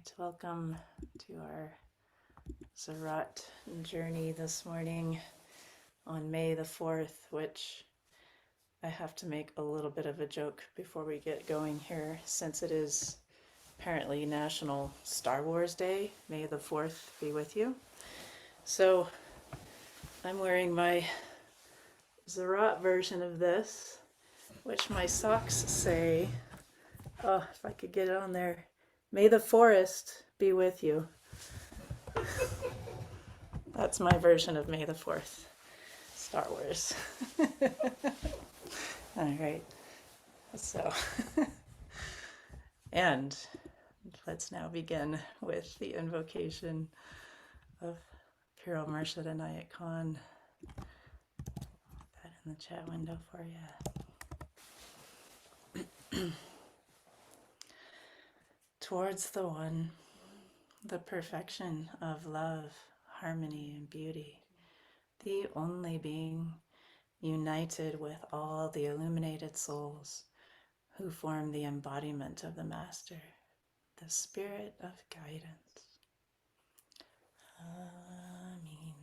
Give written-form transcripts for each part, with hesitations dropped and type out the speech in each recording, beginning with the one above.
right, welcome to our Ziraat journey this morning on May the 4th, which I have to make a little bit of a joke before we get going here, since it is apparently National Star Wars Day. May the 4th be with you. So I'm wearing my Ziraat version of this, which my socks say, oh, if I could get it on there, may the forest be with you. That's my version of May the 4th, Star Wars. All right, so, and let's now begin with the invocation of Pure Marshad Anayat Khan. Put that in the chat window for you. Towards the One, the perfection of love, harmony, and beauty, the only being united with all the illuminated souls who form the embodiment of the Master, the Spirit of guidance. Amen.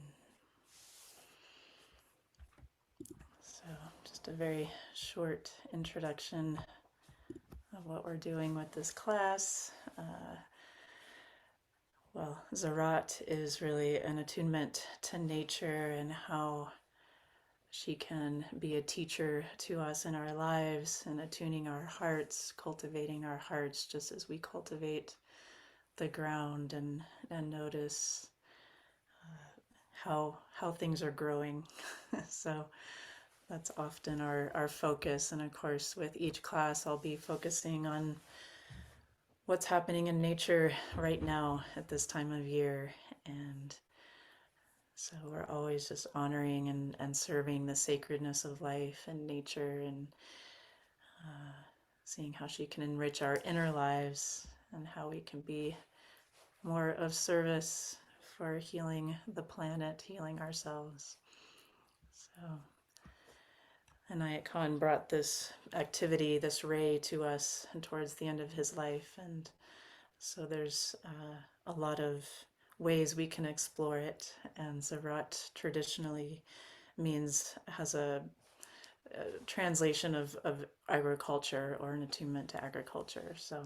So, just a very short introduction of what we're doing with this class. Well, Ziraat is really an attunement to nature and how she can be a teacher to us in our lives, and attuning our hearts, cultivating our hearts just as we cultivate the ground, and notice how things are growing. So that's often our focus. And of course, with each class, I'll be focusing on what's happening in nature right now at this time of year. And so we're always just honoring and serving the sacredness of life and nature, and seeing how she can enrich our inner lives and how we can be more of service for healing the planet, healing ourselves. So Anayat Khan brought this activity, this ray, to us towards the end of his life, and so there's a lot of ways we can explore it. And Ziraat traditionally has a translation of agriculture, or an attunement to agriculture. So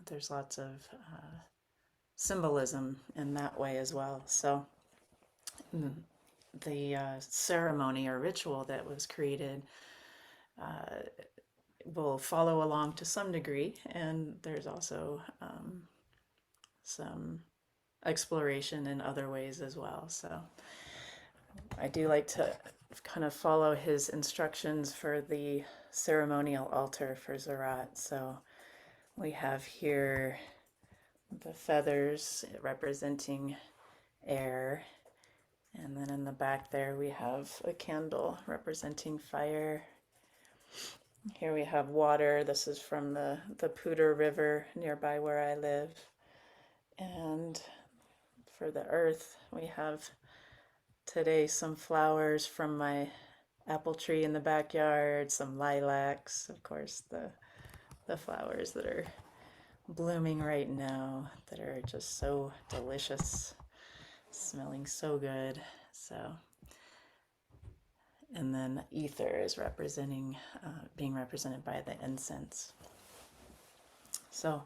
there's lots of symbolism in that way as well. So the ceremony or ritual that was created will follow along to some degree, and there's also some exploration in other ways as well. So I do like to kind of follow his instructions for the ceremonial altar for Ziraat. So we have here the feathers representing air, and then in the back there we have a candle representing fire. Here we have water. This is from the Poudre River nearby where I live. And for the earth, we have today some flowers from my apple tree in the backyard, some lilacs, of course, the flowers that are blooming right now that are just so delicious, smelling so good. So, and then ether is being represented by the incense. So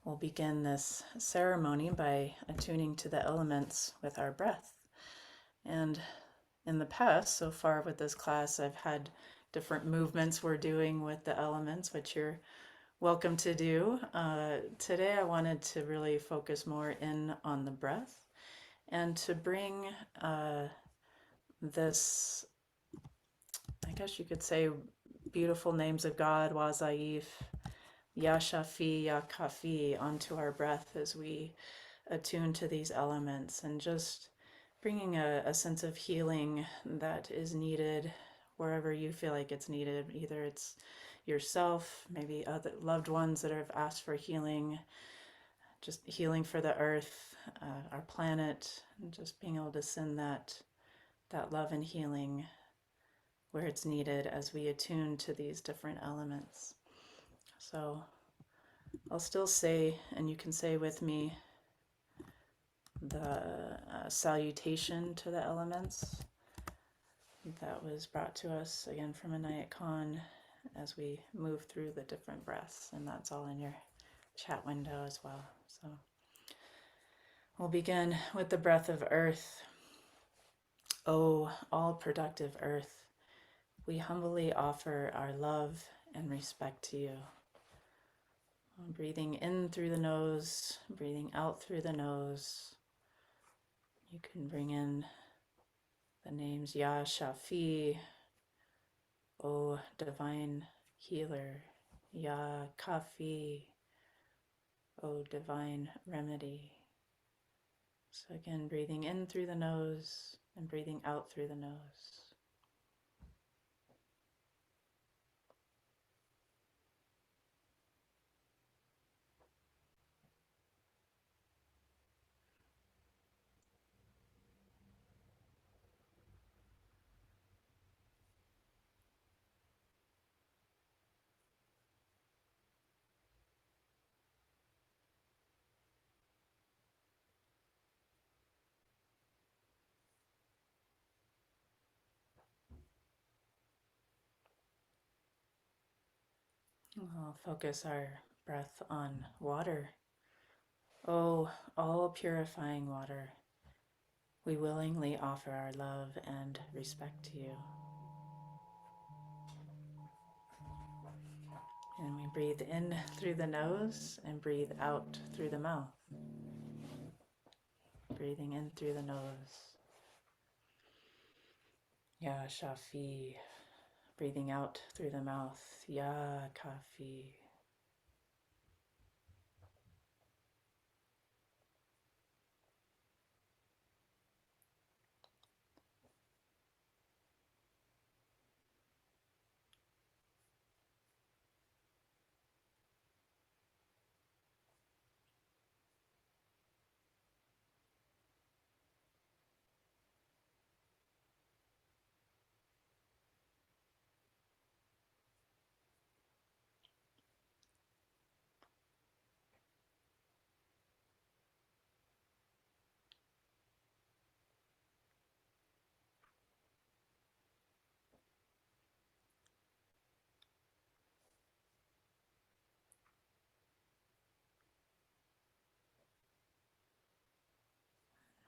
we'll begin this ceremony by attuning to the elements with our breath. And in the past, so far with this class, I've had different movements we're doing with the elements, which you're welcome to do. Today I wanted to really focus more in on the breath, and to bring this, I guess you could say, beautiful names of God, Wa Zaif, Ya Shafi, Ya Kafi, onto our breath as we attune to these elements, and just bringing a sense of healing that is needed wherever you feel like it's needed. Either it's yourself, maybe other loved ones that have asked for healing, just healing for the earth, our planet, and just being able to send that love and healing where it's needed as we attune to these different elements. So I'll still say, and you can say with me, the salutation to the elements that was brought to us again from Inayat Khan as we move through the different breaths, and that's all in your chat window as well. So we'll begin with the breath of earth. O all productive earth, we humbly offer our love and respect to you. Breathing in through the nose, breathing out through the nose. You can bring in the names Ya Shafi, O Divine Healer, Ya Kafi, O Divine Remedy. So again, breathing in through the nose and breathing out through the nose. We'll focus our breath on water. Oh, all purifying water, we willingly offer our love and respect to you. And we breathe in through the nose and breathe out through the mouth. Breathing in through the nose. Ya Shafi. Breathing out through the mouth. Ya Kafi.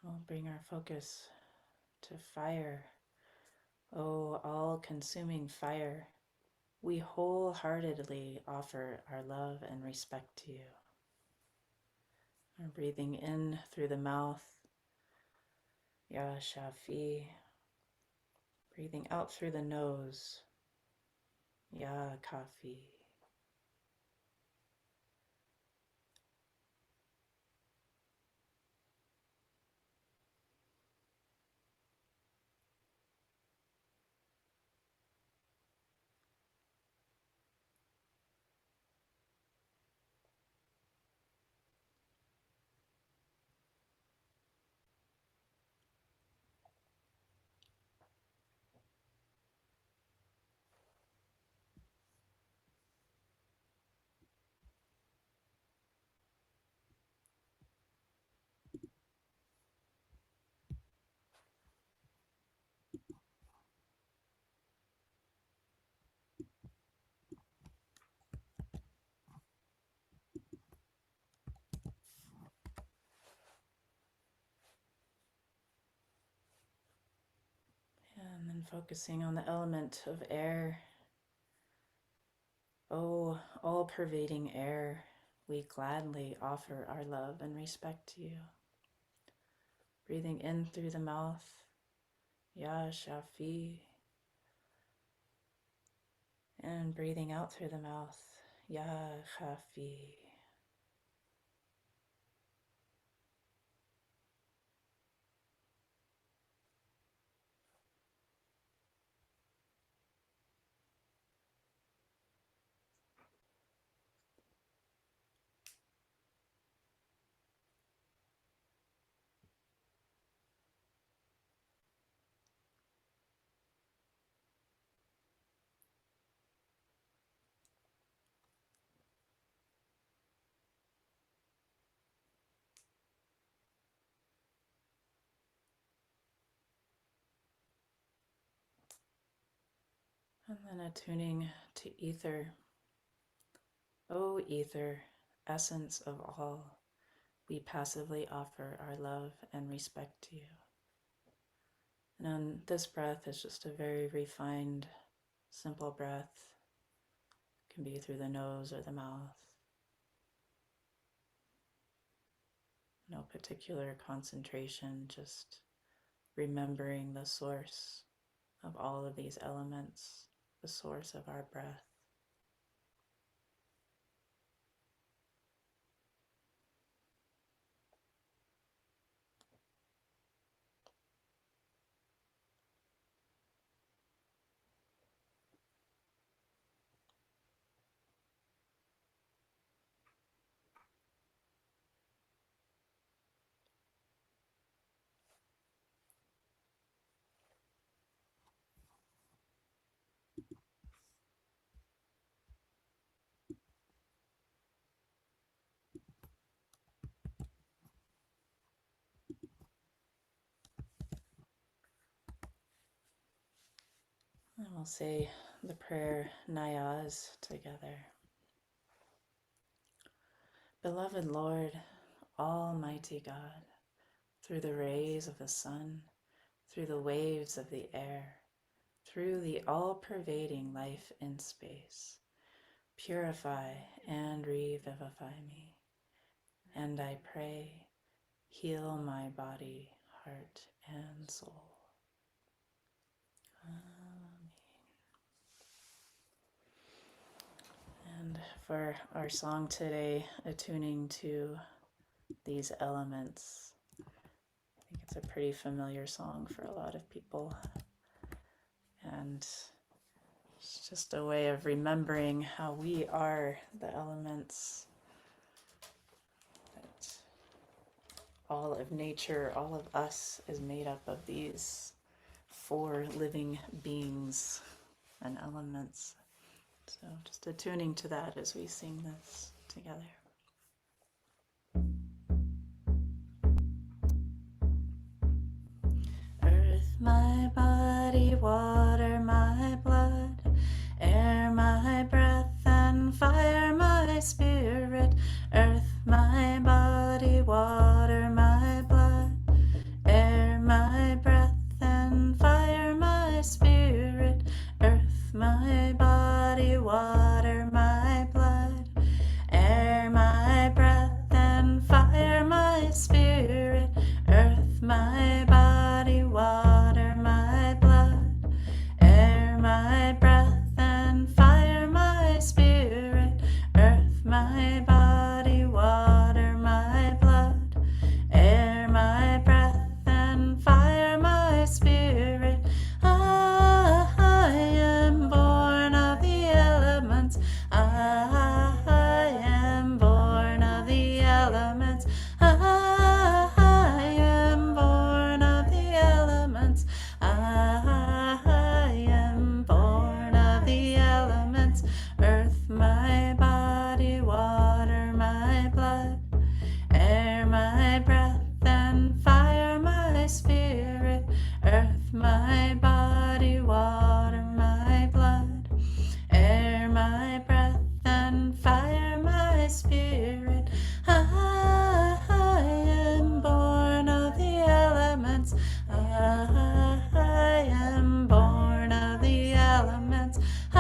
We'll bring our focus to fire. Oh, all-consuming fire, we wholeheartedly offer our love and respect to you. We're breathing in through the mouth, Ya Shafi. Breathing out through the nose, Ya Kafi. And then focusing on the element of air. Oh, all-pervading air, we gladly offer our love and respect to you. Breathing in through the mouth, Ya Shafi. And breathing out through the mouth, Ya Khafi. And then attuning to ether. O ether, essence of all, we passively offer our love and respect to you. And on this breath is just a very refined, simple breath. It can be through the nose or the mouth. No particular concentration, just remembering the source of all of these elements, the source of our breath. And we'll say the prayer Nayaz together. Beloved Lord, Almighty God, through the rays of the sun, through the waves of the air, through the all-pervading life in space, purify and revivify me. And I pray, heal my body, heart, and soul. And for our song today, attuning to these elements. I think it's a pretty familiar song for a lot of people. And it's just a way of remembering how we are the elements. That all of nature, all of us is made up of these 4 living beings and elements. So just attuning to that as we sing this together. Earth, my body, water, my blood, air, my breath, and fire, my spirit. Earth, my body, water, my blood, air, my breath, and fire, my spirit. Earth, my body, water, my blood, air, my breath, and fire, my spirit. Earth, my body, water, my blood, air, my breath, and fire, my spirit. Earth, my body, water, my blood, air, my breath, and fire, my spirit. I am born of the elements. I am born of the elements. I am born of the elements. I am born of the elements. Earth, my body, water, my blood, air, my breath, and fire, my spirit. Earth, my body, water, my blood, air, my breath, and fire, my spirit. I am born of the elements. I am born of the elements. I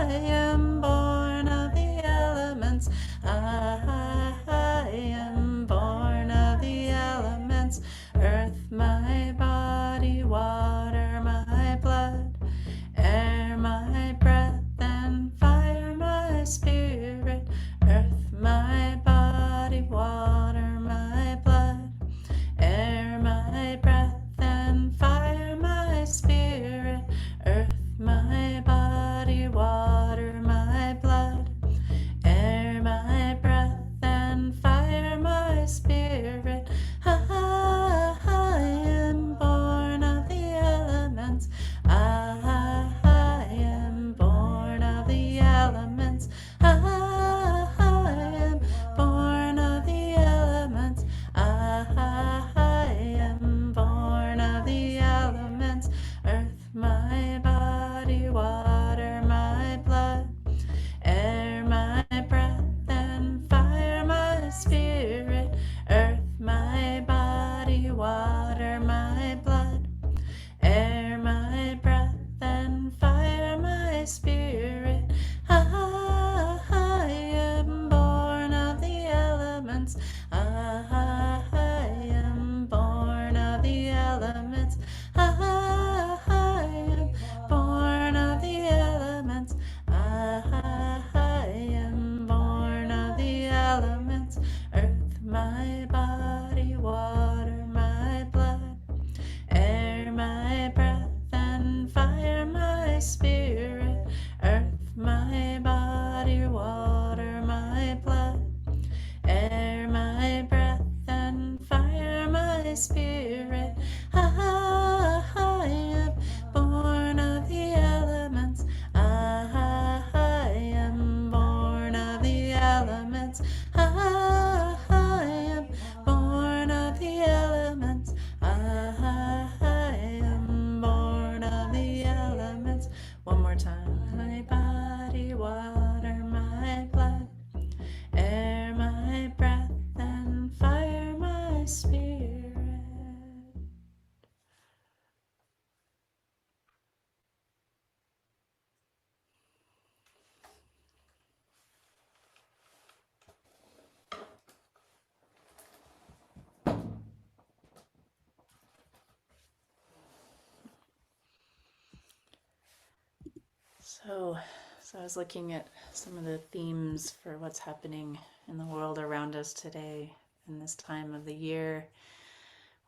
am born of the elements. I am born of the elements. Earth, my body, water, my blood, air, my breath, and fire, my spirit. Earth, my body, water, my blood, air, my breath, and fire, my spirit. Earth, my body, water, my blood, air, my breath, and fire, my spirit. I am born of the elements. I am born of the elements. I So, so I was looking at some of the themes for what's happening in the world around us today in this time of the year.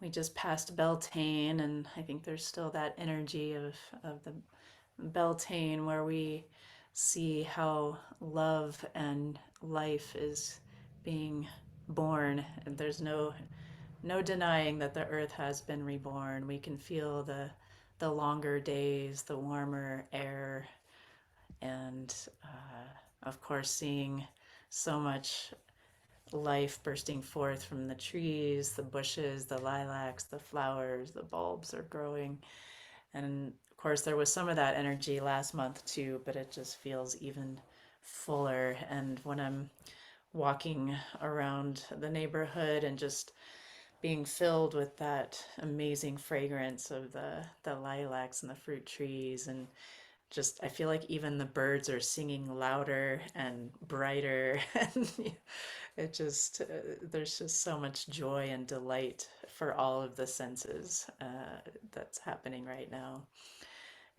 We just passed Beltane, and I think there's still that energy of the Beltane where we see how love and life is being born, and there's no denying that the earth has been reborn. We can feel the longer days, the warmer air, and of course seeing so much life bursting forth from the trees, the bushes, the lilacs, the flowers, the bulbs are growing. And of course there was some of that energy last month too, but it just feels even fuller. And when I'm walking around the neighborhood and just being filled with that amazing fragrance of the lilacs and the fruit trees, and just I feel like even the birds are singing louder and brighter, and it just there's just so much joy and delight for all of the senses that's happening right now.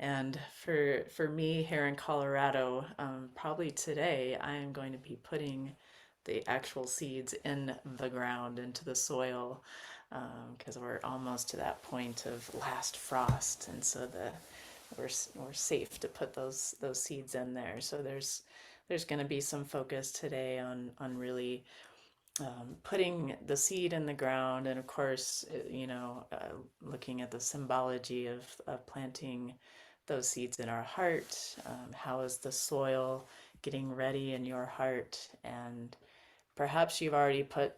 And for me here in Colorado, probably today I am going to be putting the actual seeds in the ground, into the soil, because we're almost to that point of last frost, and so we're safe to put those seeds in there. So there's going to be some focus today on really putting the seed in the ground, and of course, looking at the symbology of planting those seeds in our heart. How is the soil getting ready in your heart? And perhaps you've already put,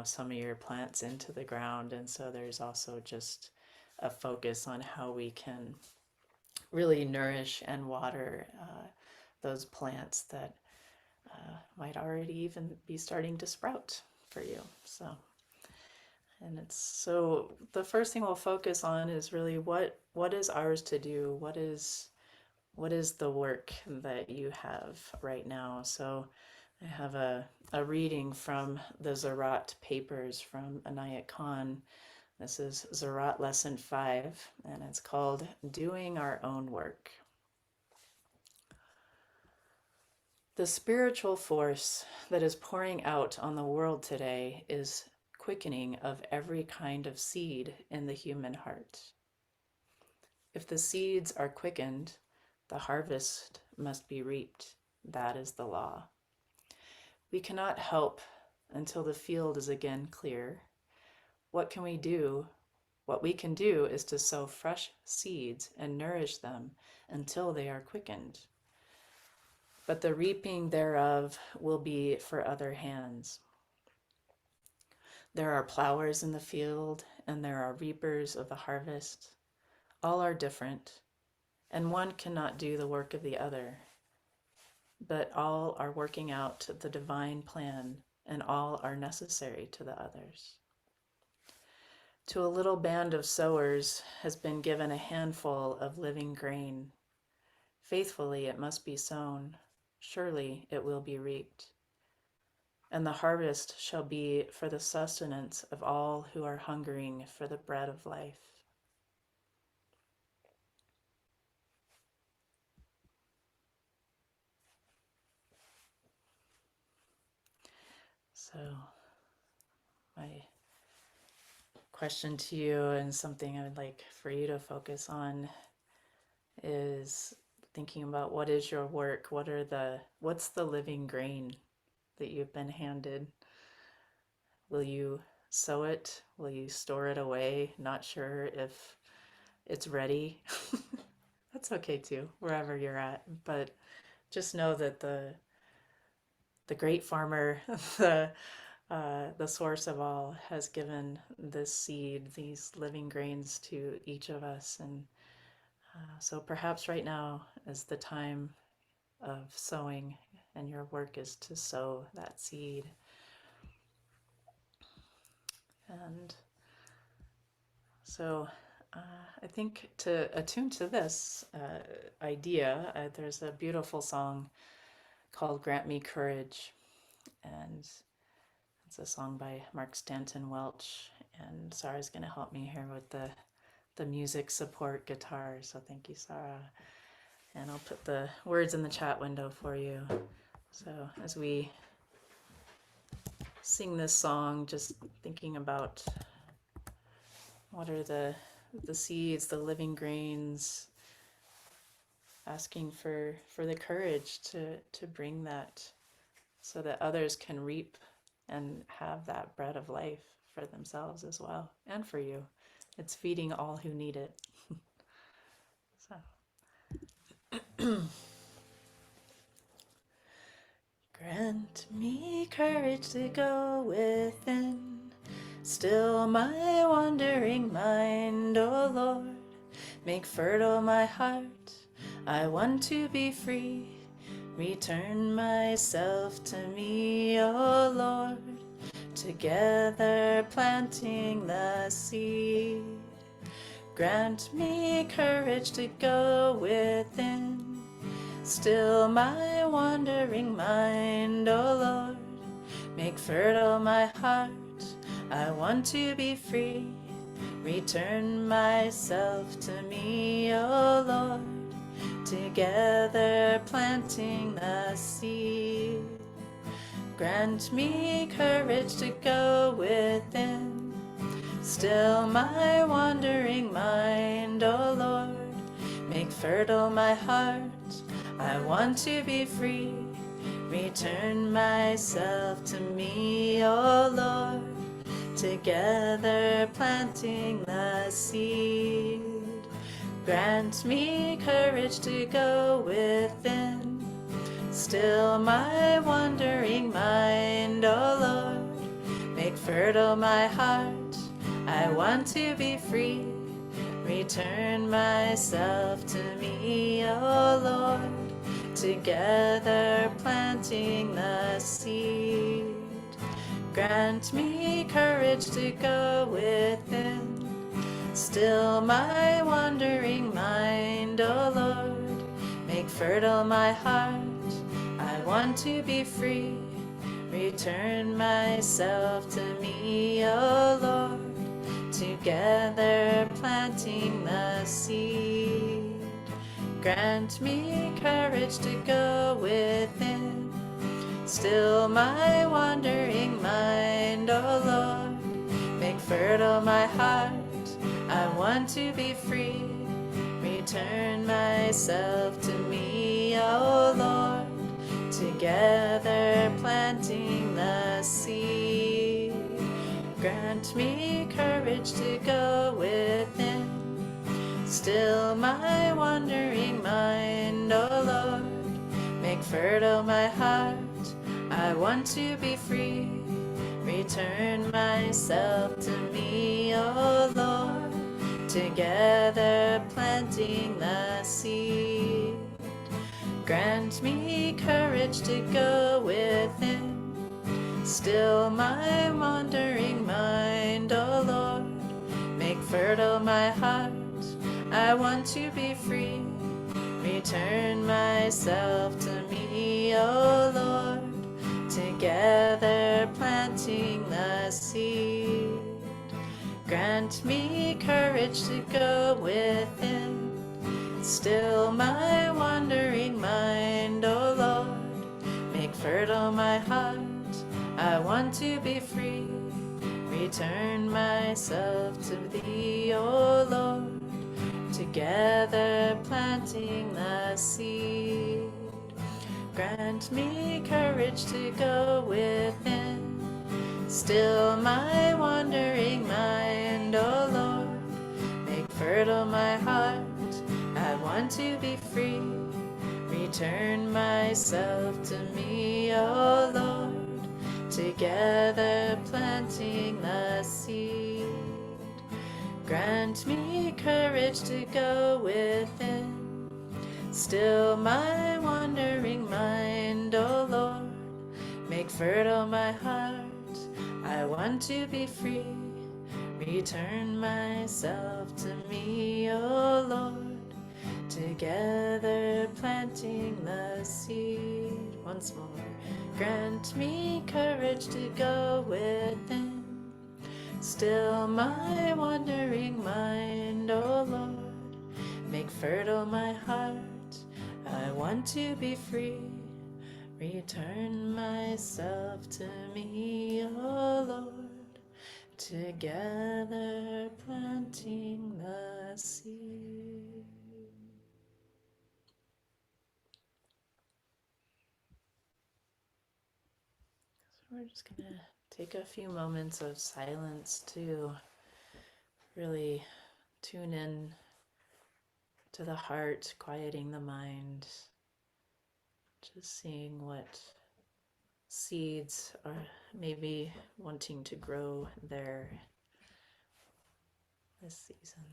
some of your plants into the ground, and so there's also just a focus on how we can really nourish and water those plants that might already even be starting to sprout for you. So, and it's so the first thing we'll focus on is really what is ours to do. What is the work that you have right now? So I have a reading from the Ziraat papers from Anayat Khan. This is Ziraat Lesson 5, and it's called Doing Our Own Work. The spiritual force that is pouring out on the world today is quickening of every kind of seed in the human heart. If the seeds are quickened, the harvest must be reaped. That is the law. We cannot help until the field is again clear. What can we do? What we can do is to sow fresh seeds and nourish them until they are quickened. But the reaping thereof will be for other hands. There are plowers in the field, and there are reapers of the harvest. All are different, and one cannot do the work of the other. But all are working out the divine plan, and all are necessary to the others. To a little band of sowers has been given a handful of living grain. Faithfully it must be sown. Surely it will be reaped. And the harvest shall be for the sustenance of all who are hungering for the bread of life. So, my question to you, and something I would like for you to focus on, is thinking about what is your work? What's the living grain that you've been handed? Will you sow it? Will you store it away? Not sure if it's ready. That's okay too, wherever you're at. But just know that the great farmer, the source of all, has given this seed, these living grains, to each of us. And so perhaps right now is the time of sowing, and your work is to sow that seed. And so I think to attune to this idea, there's a beautiful song called Grant Me Courage. And it's a song by Mark Stanton Welch. And Sarah's going to help me here with the music support guitar. So thank you, Sarah. And I'll put the words in the chat window for you. So as we sing this song, just thinking about what are the seeds, the living grains, asking for the courage to bring that so that others can reap and have that bread of life for themselves as well, and for you. It's feeding all who need it. So grant me courage to go within, still my wandering mind, O Lord. Make fertile my heart, I want to be free. Return myself to me, O Lord. Together planting the seed. Grant me courage to go within, still my wandering mind, O Lord. Make fertile my heart, I want to be free. Return myself to me, O Lord. Together planting the seed. Grant me courage to go within, still my wandering mind, O Lord. Make fertile my heart, I want to be free. Return myself to me, O Lord. Together planting the seed. Grant me courage to go within, still my wandering mind, O Lord. Make fertile my heart, I want to be free. Return myself to me, O Lord. Together planting the seed. Grant me courage to go within, still my wandering mind, O Lord. Make fertile my heart, I want to be free. Return myself to me, O Lord. Together planting the seed. Grant me courage to go within, still my wandering mind, O Lord. Make fertile my heart, I want to be free. Return myself to me, O Lord. Together planting the seed. Grant me courage to go within, still my wandering mind, O Lord. Make fertile my heart, I want to be free. Return myself to me, O Lord. Together planting the seed. Grant me courage to go within, still my wandering mind, O Lord. Make fertile my heart, I want to be free. Return myself to me, O Lord. Together planting the seed. Grant me courage to go within, still my wandering mind, O Lord. Make fertile my heart, I want to be free. Return myself to thee, O Lord. Together planting the seed. Grant me courage to go within, still my wandering mind, O Lord. Make fertile my heart, I want to be free. Return myself to me, O Lord. Together planting the seed. Grant me courage to go within, still my wandering mind, O Lord. Make fertile my heart, I want to be free. Return myself to me, O Lord. Together planting the seed. Once more. Grant me courage to go within, still my wandering mind, O Lord. Make fertile my heart, I want to be free, return myself to me, oh Lord, together planting the seed. So we're just gonna take a few moments of silence to really tune in to the heart, quieting the mind, just seeing what seeds are maybe wanting to grow there this season.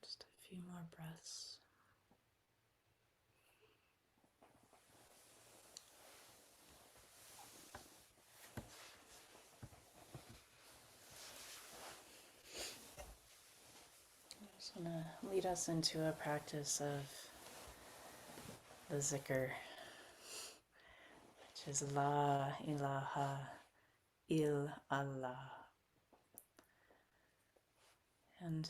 Just a few more breaths. I just want to lead us into a practice of the zikr, which is La ilaha il Allah. And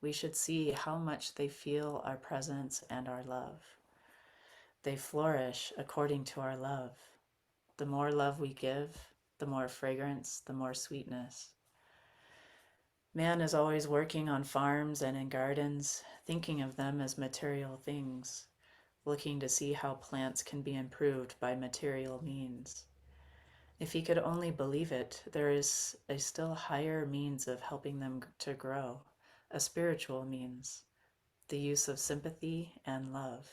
we should see how much they feel our presence and our love. They flourish according to our love. The more love we give, the more fragrance, the more sweetness. Man is always working on farms and in gardens, thinking of them as material things, looking to see how plants can be improved by material means. If he could only believe it, there is a still higher means of helping them to grow, a spiritual means, the use of sympathy and love.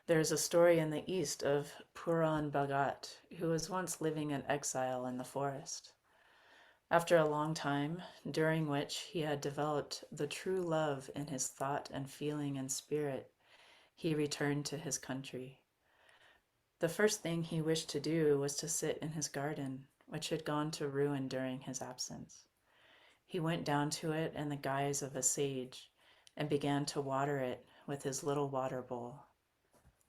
There is a story in the East of Puran Bhagat, who was once living in exile in the forest. After a long time, during which he had developed the true love in his thought and feeling and spirit, he returned to his country. The first thing he wished to do was to sit in his garden, which had gone to ruin during his absence. He went down to it in the guise of a sage and began to water it with his little water bowl.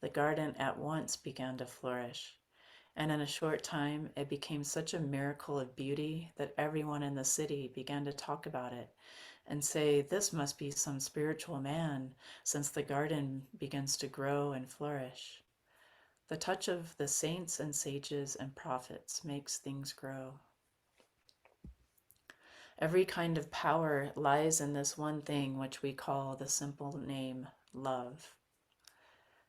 The garden at once began to flourish, and in a short time it became such a miracle of beauty that everyone in the city began to talk about it and say, "This must be some spiritual man, since the garden begins to grow and flourish." The touch of the saints and sages and prophets makes things grow. Every kind of power lies in this one thing which we call the simple name love.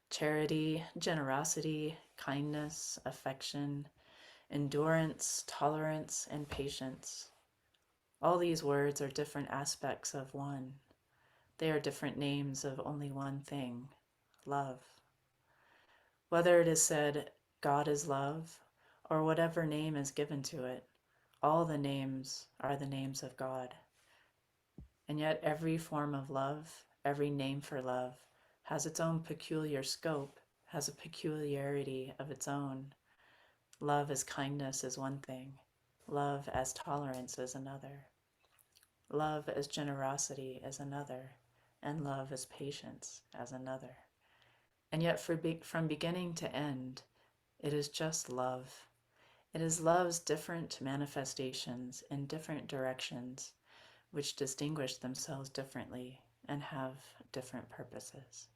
Charity, generosity, kindness, affection, endurance, tolerance, and patience. All these words are different aspects of one. They are different names of only one thing, love. Whether it is said, God is love, or whatever name is given to it, all the names are the names of God. And yet every form of love, every name for love, has its own peculiar scope, has a peculiarity of its own. Love as kindness is one thing. Love as tolerance is another. Love as generosity is another. And love as patience as another. And yet from beginning to end, it is just love. It is love's different manifestations in different directions, which distinguish themselves differently and have different purposes.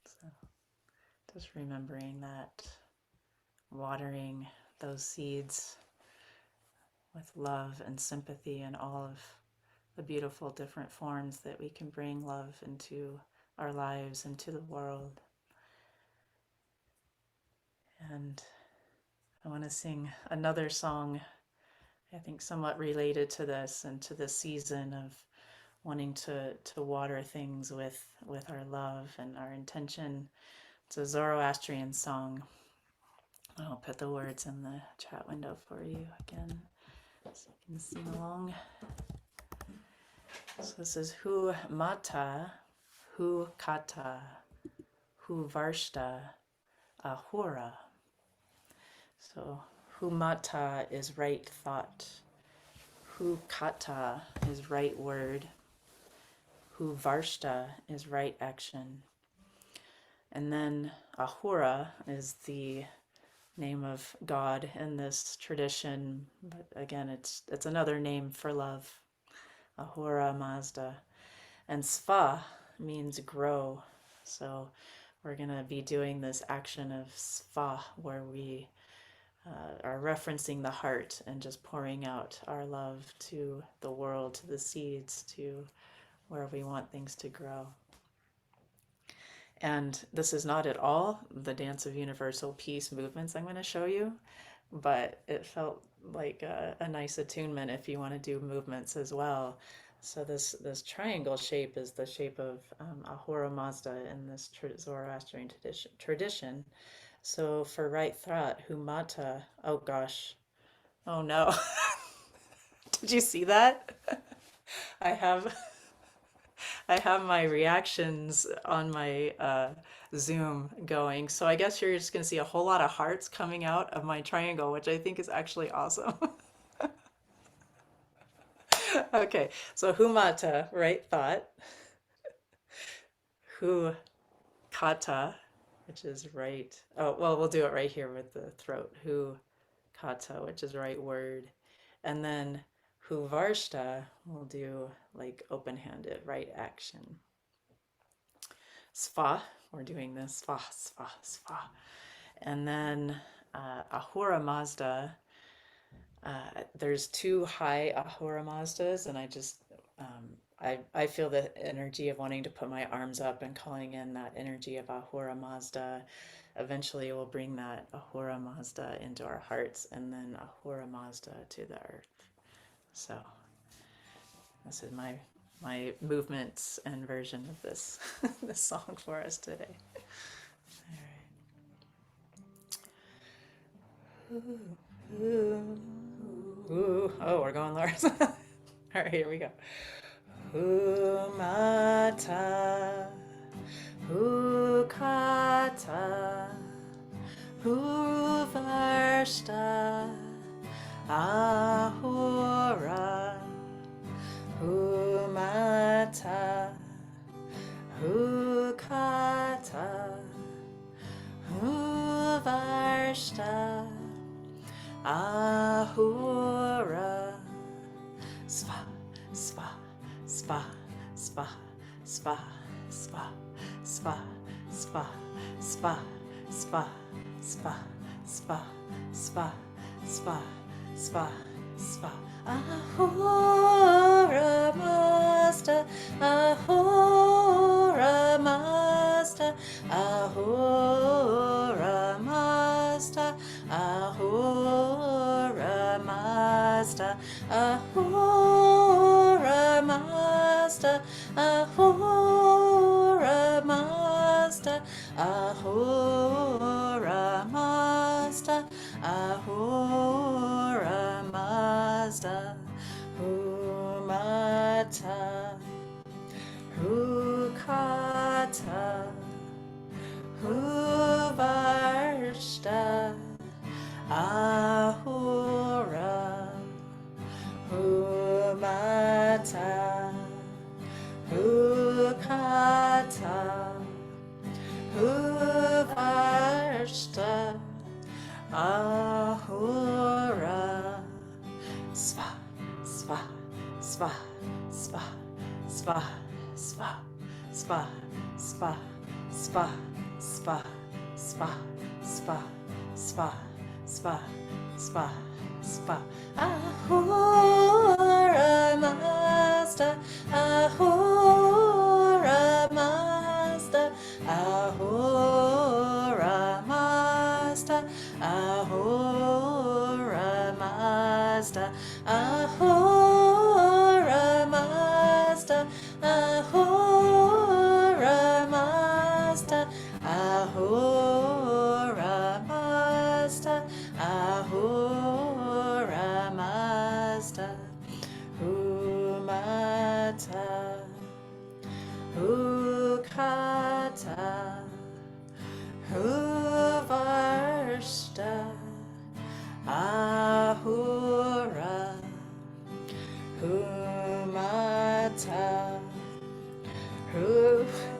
So just remembering that, watering those seeds with love and sympathy and all of the beautiful different forms that we can bring love into our lives, into the world. And I want to sing another song, I think somewhat related to this and to this season of wanting to water things with our love and our intention. It's a Zoroastrian song. I'll put the words in the chat window for you again so you can sing along. So this is Hu Mata, Hu Kata, Hu Varshta, Ahura. So Hu Mata is right thought. Hu Kata is right word. Hu Varshta is right action. And then Ahura is the name of God in this tradition, but again, it's another name for love. Ahura Mazda. And Sva means grow. So we're going to be doing this action of Sva where we are referencing the heart and just pouring out our love to the world, to the seeds, to where we want things to grow. And this is not at all the Dance of Universal Peace movements I'm going to show you, but it felt like a nice attunement if you want to do movements as well. So this triangle shape is the shape of Ahura Mazda in this Zoroastrian tradition. So for right thought, Humata, oh gosh, oh no. Did you see that? I have I have my reactions on my Zoom going. So I guess you're just going to see a whole lot of hearts coming out of my triangle, which I think is actually awesome. Okay, so humata, right thought. Hu kata which is right. Oh, well, we'll do it right here with the throat. Hu kata, which is right word. And then hu varshta, we'll do like open-handed, right action. Sva, we're doing this, sva, sva, sva. And then Ahura Mazda, there's two high Ahura Mazdas, and I feel the energy of wanting to put my arms up and calling in that energy of Ahura Mazda. Eventually, we'll bring that Ahura Mazda into our hearts, and then Ahura Mazda to the earth. So this is my movements and version of this this song for us today. All right. Ooh, ooh. Oh, we're going lower. All right, here we go. Humata, hukata, huvarshta, ahura, humata, hukata, huvarshta, ahura, sva, sva, sva, sva, sva, sva, sva, sva, sva, sva, sva, sva, sva, sva, sva, sva. Ahura Mazda, Ahura Mazda, Ahura Mazda, Ahura Mazda, Ahura Mazda, Ahura Mazda, Ahura Mazda, Ahura Mazda, Humata, Hukata, Huvarshta, Ahura, Humata, Hukata, Huvarshta, Ahura, sva, sva, sva, sva, sva, sva, sva, sva, sva, sva, sva, sva, sva, sva, sva, sva. Ahura Mazda, Ahura Mazda, Ahura Mazda, Ahura Mazda, Ahura Mazda, Ahura Mazda, Ahura Mazda, Ahura Mazda, Humata, Hukata, Huvarshta, Ahura, Humata,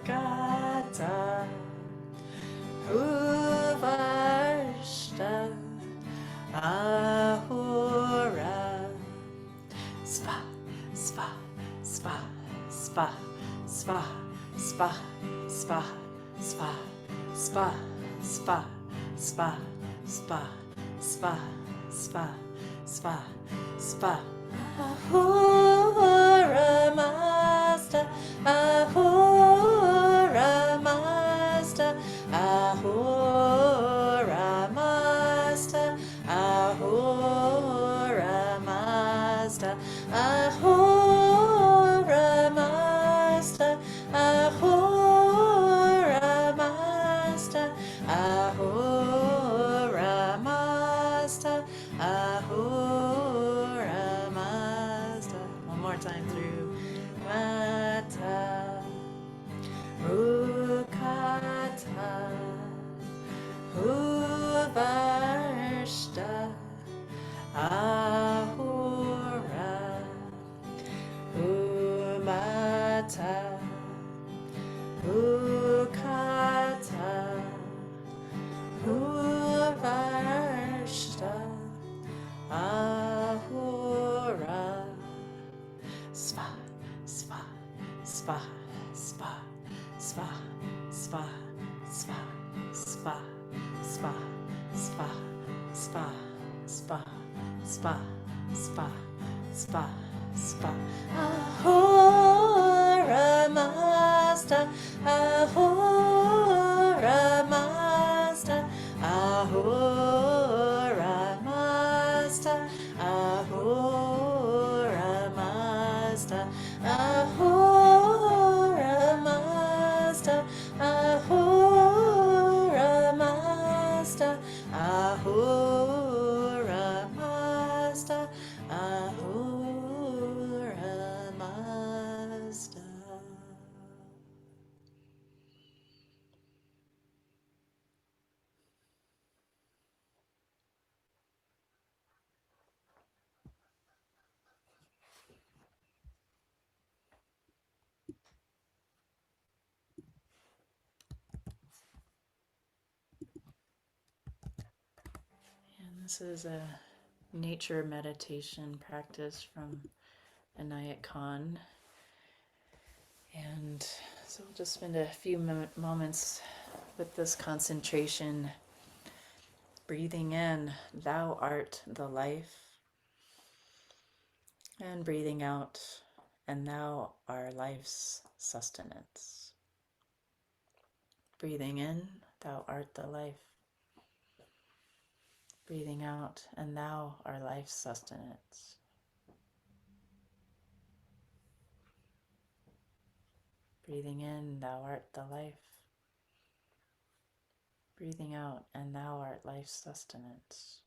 Hukata, Huvarshta, Ahura, sva, sva, sva, sva, sva, sva, sva, sva, sva, sva, sva, sva, sva, sva, sva, sva. Ahura Mazda, Ahura Mazda, Ahura Mazda, Ahura Mazda, Ahura Mazda, Ahura Mazda, Ahura Mazda, Ahura Mazda. One more time through Mata, Rukata, Huvarshta, Ahura, Humata, Hukata, Swaha, swaha, swaha, swaha, swaha, swaha, swaha, swaha, swaha, swaha, swaha, swaha, swaha, swaha. Ahura Mazda, Ahura Mazda, Ahura Mazda, Ahura Mazda, Ahura Mazda, Ahura Mazda, Ahura Mazda, Ahura Mazda. And this is a nature meditation practice from Inayat Khan. And so we'll just spend a few moments with this concentration, breathing in, thou art the life, and breathing out, and thou art life's sustenance. Breathing in, thou art the life. Breathing out, and thou art life's sustenance. Breathing in, thou art the life. Breathing out, and thou art life's sustenance.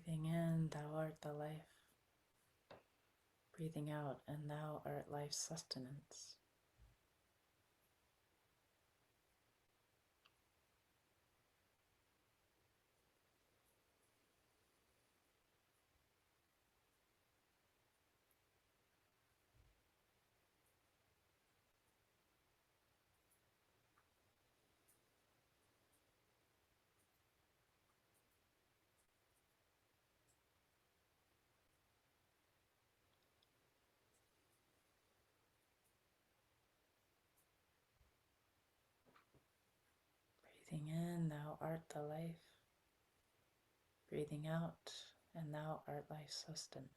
Breathing in, thou art the life. Breathing out, and thou art life's sustenance. Breathing in, thou art the life. Breathing out, and thou art life's sustenance.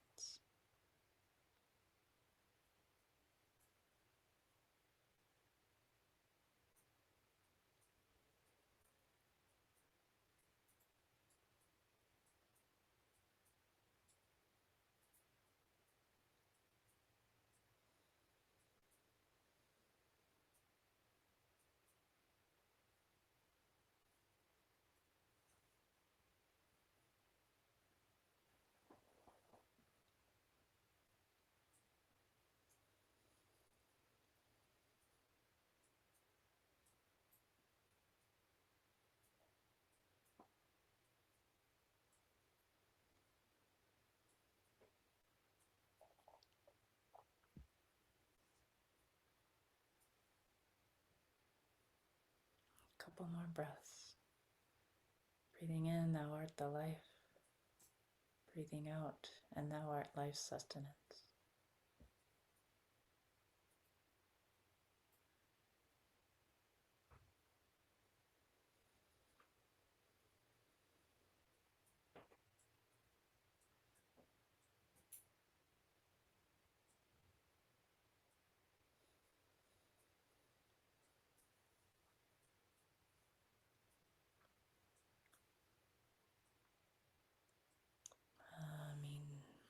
Couple more breaths. Breathing in, thou art the life. Breathing out, and thou art life's sustenance. Amen.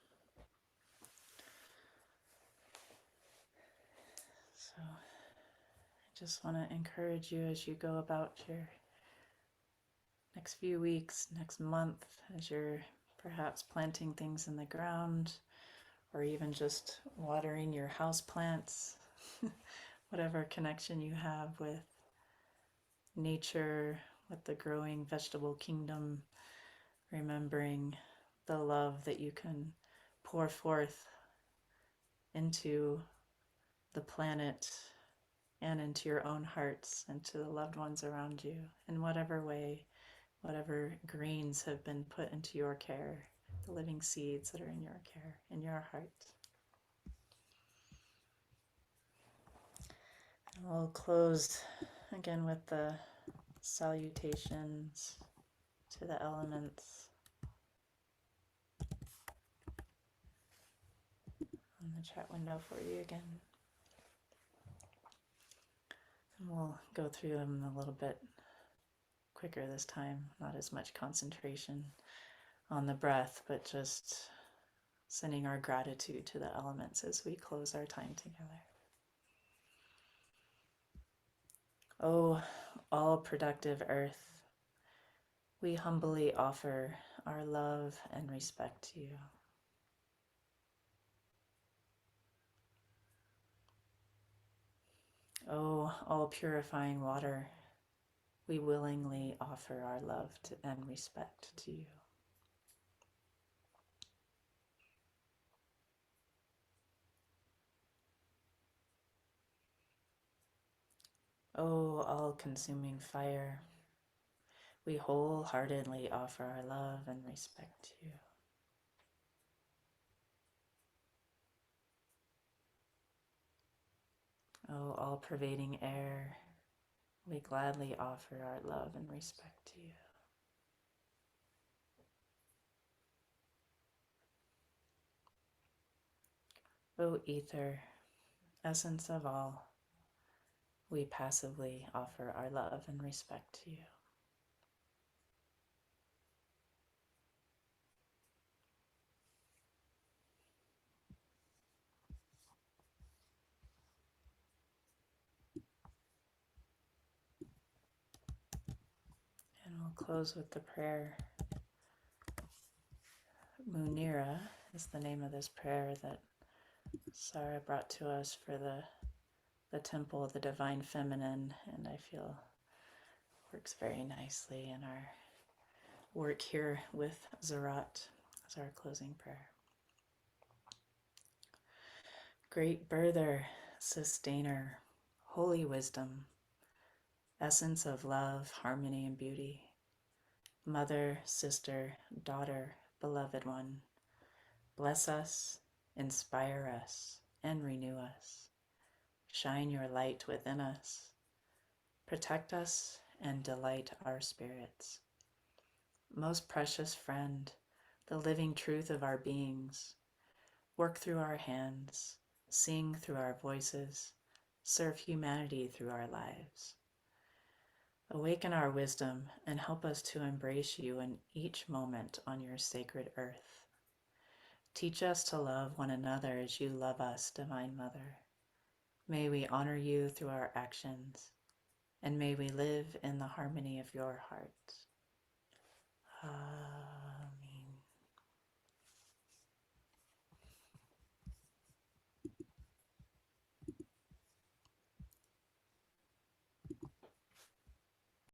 just want to encourage you as you go about your next few weeks, next month, as you're perhaps planting things in the ground or even just watering your house plants, whatever connection you have with nature, with the growing vegetable kingdom, remembering the love that you can pour forth into the planet and into your own hearts and to the loved ones around you in whatever way, whatever greens have been put into your care, the living seeds that are in your care, in your heart. And we'll close again with the salutations to the elements on the chat window for you again. And we'll go through them a little bit quicker this time, not as much concentration on the breath, but just sending our gratitude to the elements as we close our time together. O all productive earth, we humbly offer our love and respect to you. O all purifying water, we willingly offer our love and respect to you. O all-consuming fire, we wholeheartedly offer our love and respect to you. O all-pervading air, we gladly offer our love and respect to you. O ether, essence of all, we passively offer our love and respect to you. And we'll close with the prayer. Munira is the name of this prayer that Sarah brought to us for the temple of the divine feminine, and I feel works very nicely in our work here with Ziraat as our closing prayer. Great birther, sustainer, holy wisdom, essence of love, harmony, and beauty, mother, sister, daughter, beloved one, bless us, inspire us, and renew us. Shine your light within us. Protect us and delight our spirits. Most precious friend, the living truth of our beings, work through our hands, sing through our voices, serve humanity through our lives. Awaken our wisdom and help us to embrace you in each moment on your sacred earth. Teach us to love one another as you love us, Divine Mother. May we honor you through our actions, and may we live in the harmony of your heart.